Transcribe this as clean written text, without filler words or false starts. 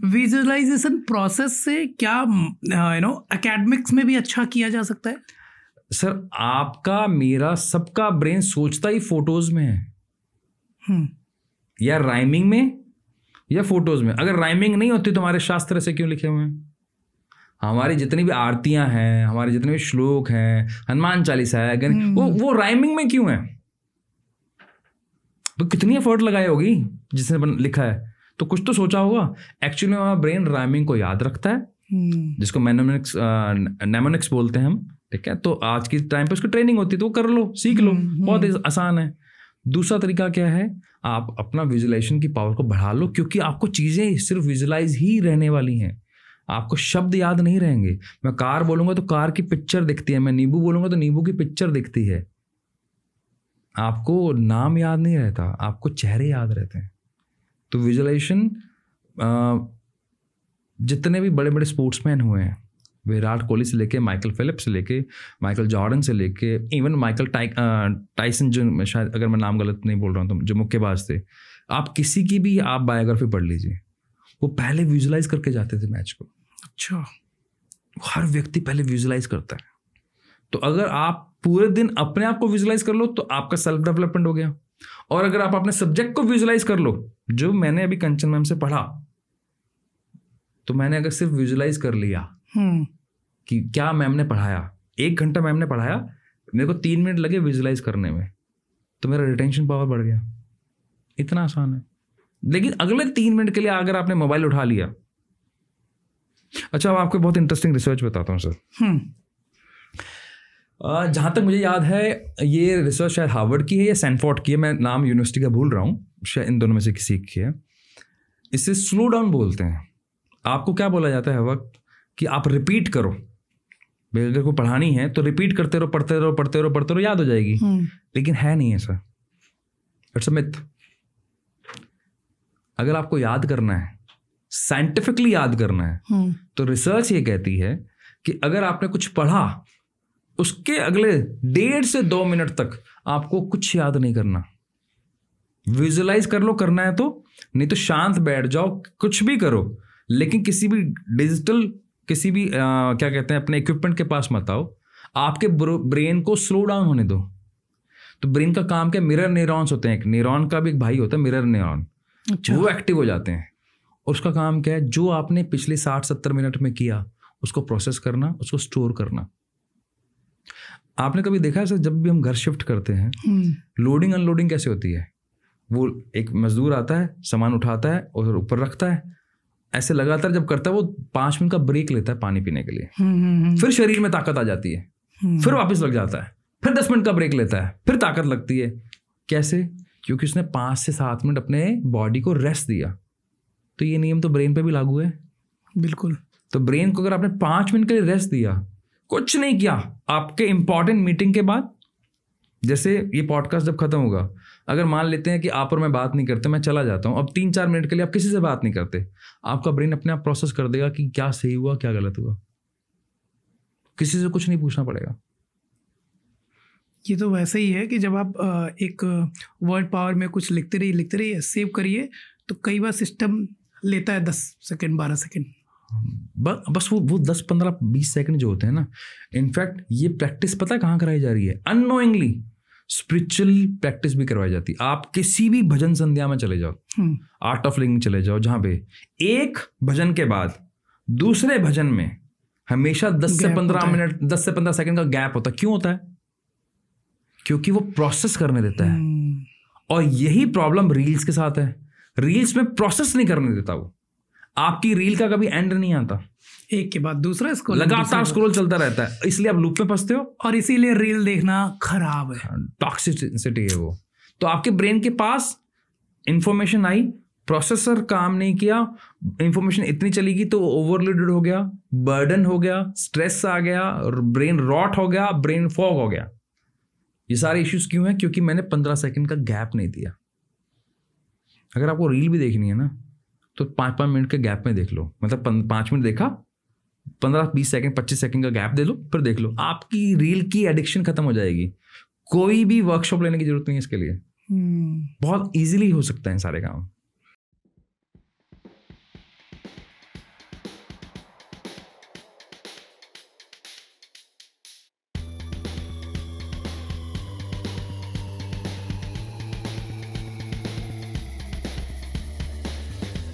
Visualisation process से क्या academics में भी अच्छा किया जा सकता है? सर आपका मेरा सबका ब्रेन सोचता ही फोटोज में है, या राइमिंग में या फोटोज में। अगर राइमिंग नहीं होती तो हमारे शास्त्र से क्यों लिखे हुए हैं? हमारी जितनी भी आरतियां हैं, हमारे जितने भी श्लोक हैं, हनुमान चालीसा है, वो राइमिंग में क्यों है? तो कितनी एफर्ट लगाई होगी जिसने लिखा है, तो कुछ तो सोचा होगा। एक्चुअली हमारा ब्रेन राइमिंग को याद रखता है, जिसको नेमोनिक्स बोलते हैं हम, ठीक है। तो आज की टाइम पे उसकी ट्रेनिंग होती है, तो वो कर लो, सीख लो, बहुत आसान है। दूसरा तरीका क्या है, आप अपना विजुअलाइजेशन की पावर को बढ़ा लो, क्योंकि आपको चीजें सिर्फ विजुअलाइज ही रहने वाली हैं, आपको शब्द याद नहीं रहेंगे। मैं कार बोलूंगा तो कार की पिक्चर दिखती है, मैं नींबू बोलूंगा तो नींबू की पिक्चर दिखती है। आपको नाम याद नहीं रहता, आपको चेहरे याद रहते हैं। तो विजुअलाइजेशन, जितने भी बड़े बड़े स्पोर्ट्समैन हुए हैं, विराट कोहली से लेके माइकल फिलिप्स से लेके माइकल जॉर्डन से लेके इवन माइकल टाइसन, जो शायद अगर मैं नाम गलत नहीं बोल रहा हूँ तो, जो मुक्केबाज थे, आप किसी की भी आप बायोग्राफी पढ़ लीजिए, वो पहले विजुअलाइज करके जाते थे मैच को। अच्छा, हर व्यक्ति पहले विजुअलाइज करता है। तो अगर आप पूरे दिन अपने आप को विजुअलाइज कर लो तो आपका सेल्फ डेवलपमेंट हो गया। और अगर आप अपने सब्जेक्ट को विजुअलाइज कर लो, जो मैंने अभी कंचन मैम से पढ़ा, तो मैंने अगर सिर्फ विजुअलाइज कर लिया कि क्या मैम ने पढ़ाया, 1 घंटा मैम ने पढ़ाया, मेरे को 3 मिनट लगे विजुअलाइज करने में, तो मेरा रिटेंशन पावर बढ़ गया। इतना आसान है। लेकिन अगले 3 मिनट के लिए अगर आपने मोबाइल उठा लिया, अच्छा अब आपको बहुत इंटरेस्टिंग रिसर्च बताता हूँ सर। जहाँ तक मुझे याद है, ये रिसर्च शायद हार्वर्ड की है या सैनफोर्ड की है, मैं नाम यूनिवर्सिटी का भूल रहा हूँ, शायद इन दोनों में से किसी की है। इसे स्लो डाउन बोलते हैं। आपको क्या बोला जाता है हर वक्त कि आप रिपीट करो, अगर को पढ़ानी है तो रिपीट करते रहो, पढ़ते रहो, पढ़ते रहो, पढ़ते रहो, याद हो जाएगी। लेकिन है नहीं ऐसा, इट्स अ मिथ। अगर आपको याद करना है, साइंटिफिकली याद करना है, तो रिसर्च ये कहती है कि अगर आपने कुछ पढ़ा, उसके अगले 1.5 से 2 मिनट तक आपको कुछ याद नहीं करना। विजुअलाइज कर लो, करना है तो, नहीं तो शांत बैठ जाओ, कुछ भी करो, लेकिन किसी भी डिजिटल, किसी भी क्या कहते हैं, अपने इक्विपमेंट के पास मत आओ। आपके ब्रेन को स्लो डाउन होने दो। तो ब्रेन का काम क्या, मिरर न्यूरॉन्स होते हैं, एक न्यूरॉन का भी एक भाई होता है मिरर न्यूरॉन। अच्छा। वो एक्टिव हो जाते हैं। उसका काम क्या है, जो आपने पिछले 60-70 मिनट में किया उसको प्रोसेस करना, उसको स्टोर करना। आपने कभी देखा है सर, जब भी हम घर शिफ्ट करते हैं, लोडिंग अनलोडिंग कैसे होती है? वो एक मजदूर आता है, सामान उठाता है और ऊपर रखता है, ऐसे लगातार जब करता है, वो 5 मिनट का ब्रेक लेता है पानी पीने के लिए, फिर शरीर में ताकत आ जाती है, फिर वापस लग जाता है, फिर 10 मिनट का ब्रेक लेता है, फिर ताकत लगती है। कैसे? क्योंकि उसने 5 से 7 मिनट अपने बॉडी को रेस्ट दिया। तो ये नियम तो ब्रेन पे भी लागू है। बिल्कुल। तो ब्रेन को अगर आपने 5 मिनट के लिए रेस्ट दिया, कुछ नहीं किया, आपके इंपॉर्टेंट मीटिंग के बाद, जैसे ये पॉडकास्ट जब खत्म होगा, अगर मान लेते हैं कि आप और मैं बात नहीं करते, मैं चला जाता हूं, अब 3-4 मिनट के लिए आप किसी से बात नहीं करते, आपका ब्रेन अपने आप प्रोसेस कर देगा कि क्या सही हुआ, क्या गलत हुआ। किसी से कुछ नहीं पूछना पड़ेगा। ये तो वैसे ही है कि जब आप एक वर्ड पावर में कुछ लिखते रहिए, सेव करिए, तो कई बार सिस्टम लेता है 10 सेकेंड 12 सेकेंड, बस वो 10, 15, 20 सेकंड जो होते हैं ना। इनफैक्ट ये प्रैक्टिस पता है कहाँ कराई जा रही है? अननोइंगली स्पिरिचुअल प्रैक्टिस भी करवाई जाती है। आप किसी भी भजन संध्या में चले जाओ, आर्ट ऑफ लिविंग चले जाओ, जहाँ पे एक भजन के बाद दूसरे भजन में हमेशा 10 से 15 मिनट, 10 से 15 सेकंड का गैप होता है। क्यों होता है? क्योंकि वो प्रोसेस करने देता है। और यही प्रॉब्लम रील्स के साथ है। रील्स में प्रोसेस नहीं करने देता वो। आपकी रील का कभी एंड नहीं आता, एक के बाद दूसरा स्क्रॉल, लगातार स्क्रॉल चलता रहता है, इसलिए आप लूप में फंसते हो और इसीलिए रील देखना खराब है, टॉक्सिसिटी है वो। तो आपके ब्रेन के पास इंफॉर्मेशन आई, प्रोसेसर काम नहीं किया, इंफॉर्मेशन इतनी चलेगी तो ओवरलोडेड हो गया, बर्डन हो गया, स्ट्रेस आ गया, ब्रेन रॉट हो गया, ब्रेन फॉग हो गया। ये सारे इश्यूज क्यों हैं? क्योंकि मैंने 15 सेकंड का गैप नहीं दिया। अगर आपको रील भी देखनी है ना, तो 5-5 मिनट के गैप में देख लो। मतलब 5 मिनट देखा, 15-20 सेकंड 25 सेकंड का गैप दे लो, फिर देख लो। आपकी रील की एडिक्शन खत्म हो जाएगी। कोई भी वर्कशॉप लेने की जरूरत नहीं है इसके लिए, बहुत इजीली हो सकता है सारे काम।